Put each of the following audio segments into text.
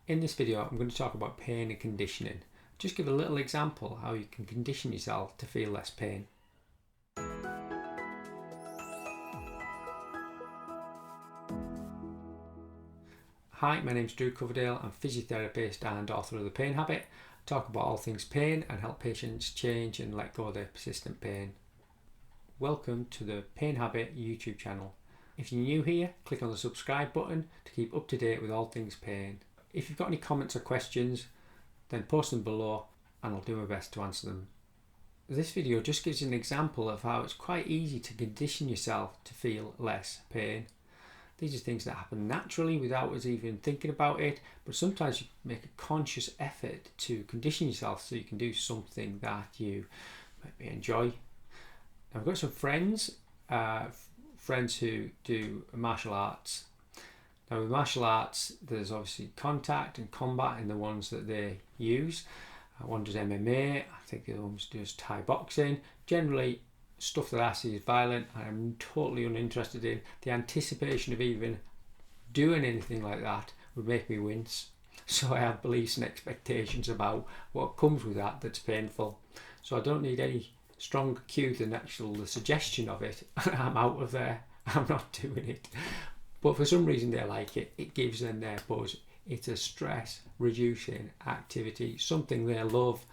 In this video, I'm going to talk about pain and conditioning. Just give a little example how you can condition yourself to feel less pain. Hi, my name's Drew Coverdale. I'm a physiotherapist and author of The Pain Habit. I talk about all things pain and help patients change and let go of their persistent pain. Welcome to the Pain Habit YouTube channel. If you're new here, click on the subscribe button to keep up to date with all things pain. If you've got any comments or questions, then post them below and I'll do my best to answer them. This video just gives you an example of how it's quite easy to condition yourself to feel less pain. These are things that happen naturally without us even thinking about it, but sometimes you make a conscious effort to condition yourself so you can do something that you maybe enjoy. Now, I've got some friends who do martial arts. Now with martial arts, there's obviously contact and combat in the ones that they use. One does MMA, I think the other one does Thai boxing. Generally, stuff that I see is violent and I'm totally uninterested in. The anticipation of even doing anything like that would make me wince. So I have beliefs and expectations about what comes with that that's painful. So I don't need any stronger cue than the suggestion of it. I'm out of there. I'm not doing it. But for some reason they like it. It gives them their buzz. It's a stress reducing activity, something they love,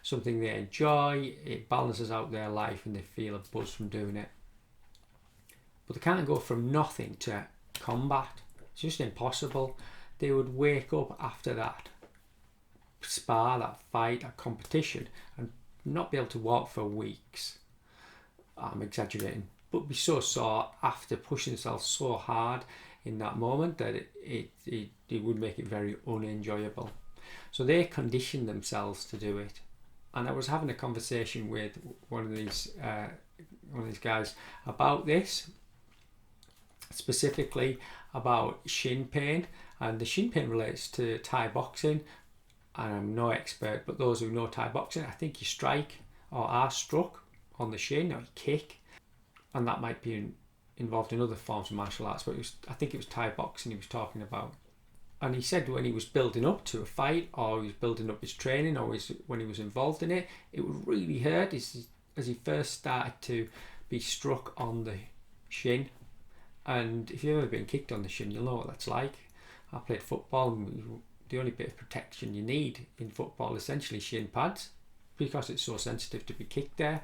something they enjoy. It balances out their life and they feel a buzz from doing it. But they can't go from nothing to combat. It's just impossible. They would wake up after that spar, that fight, that competition, and not be able to walk for weeks. I'm exaggerating, but be so sore after pushing themselves so hard in that moment that it would make it very unenjoyable. So they condition themselves to do it. And I was having a conversation with one of these guys about this, specifically about shin pain. And the shin pain relates to Thai boxing. And I'm no expert, but those who know Thai boxing, I think you strike or are struck on the shin or you kick, and that might be involved in other forms of martial arts, but I think it was Thai boxing he was talking about. And he said when he was building up to a fight, or he was building up his training, or when he was involved in it, it would really hurt as he first started to be struck on the shin. And if you've ever been kicked on the shin, you'll know what that's like. I played football, and the only bit of protection you need in football is essentially shin pads, because it's so sensitive to be kicked there.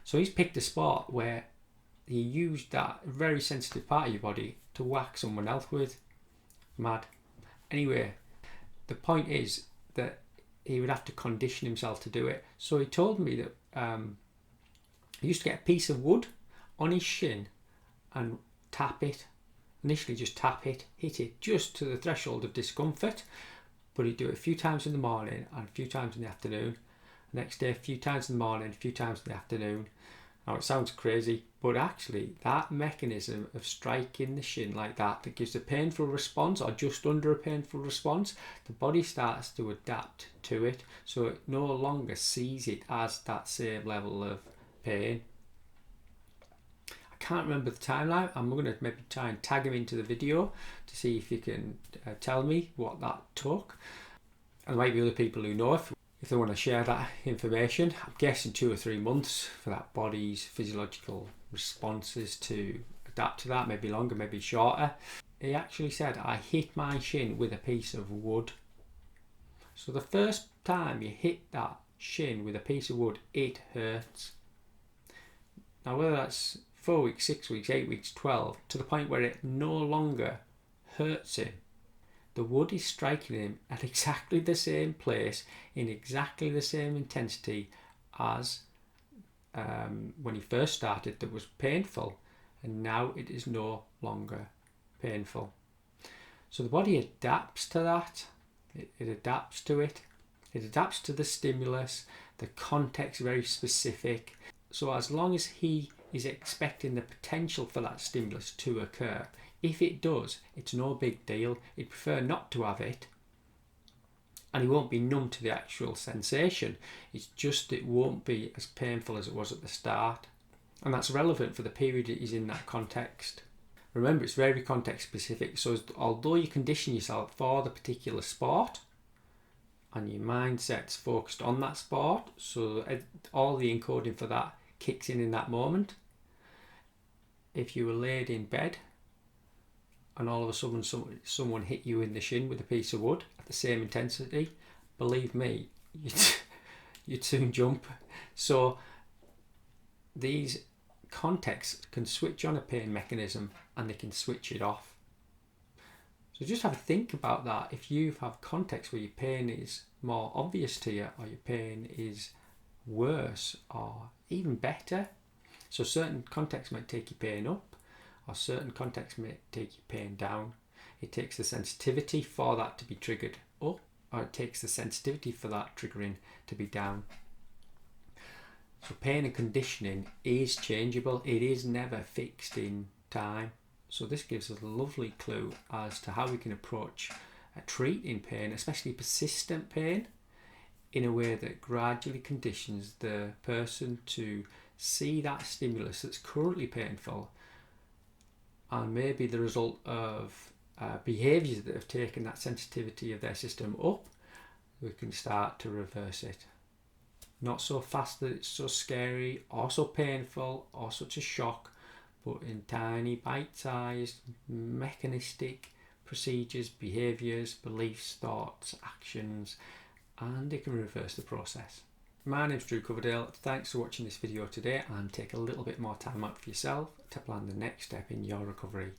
So he's picked a sport where he used that very sensitive part of your body to whack someone else with. Mad. Anyway, the point is that he would have to condition himself to do it. So he told me that he used to get a piece of wood on his shin and tap it. Initially just tap it, hit it just to the threshold of discomfort, but he'd do it a few times in the morning and a few times in the afternoon. The next day a few times in the morning, a few times in the afternoon. Now it sounds crazy, but actually that mechanism of striking the shin like that gives a painful response, or just under a painful response, the body starts to adapt to it, so it no longer sees it as that same level of pain. I can't remember the timeline. I'm going to maybe try and tag him into the video to see if he can tell me what that took. And there might be other people who know if they want to share that information. I'm guessing 2 or 3 months for that body's physiological responses to adapt to that, maybe longer, maybe shorter. He actually said, I hit my shin with a piece of wood. So the first time you hit that shin with a piece of wood, it hurts. Now whether that's 4 weeks, 6 weeks, 8 weeks, 12, to the point where it no longer hurts him, the wood is striking him at exactly the same place, in exactly the same intensity as when he first started, that was painful, and now it is no longer painful. So the body adapts to that. It adapts to it. It adapts to the stimulus. The context is very specific. So as long as he is expecting the potential for that stimulus to occur, if it does, it's no big deal. He'd prefer not to have it, and he won't be numb to the actual sensation. It's just it won't be as painful as it was at the start, and that's relevant for the period he's in that context. Remember, it's very context specific. So although you condition yourself for the particular sport and your mindset's focused on that sport, so all the encoding for that kicks in that moment. If you were laid in bed and all of a sudden someone hit you in the shin with a piece of wood at the same intensity, believe me, you'd soon jump. So these contexts can switch on a pain mechanism and they can switch it off. So just have a think about that. If you have context where your pain is more obvious to you, or your pain is worse or even better. So certain contexts might take your pain up, or certain contexts may take your pain down. It takes the sensitivity for that to be triggered up, or it takes the sensitivity for that triggering to be down. So pain and conditioning is changeable. It is never fixed in time. So this gives us a lovely clue as to how we can approach treating pain, especially persistent pain, in a way that gradually conditions the person to see that stimulus that's currently painful and maybe the result of behaviours that have taken that sensitivity of their system up. We can start to reverse it. Not so fast that it's so scary or so painful or such a shock, but in tiny bite-sized mechanistic procedures, behaviours, beliefs, thoughts, actions, and it can reverse the process. My name's Drew Coverdale. Thanks for watching this video today, and take a little bit more time out for yourself to plan the next step in your recovery.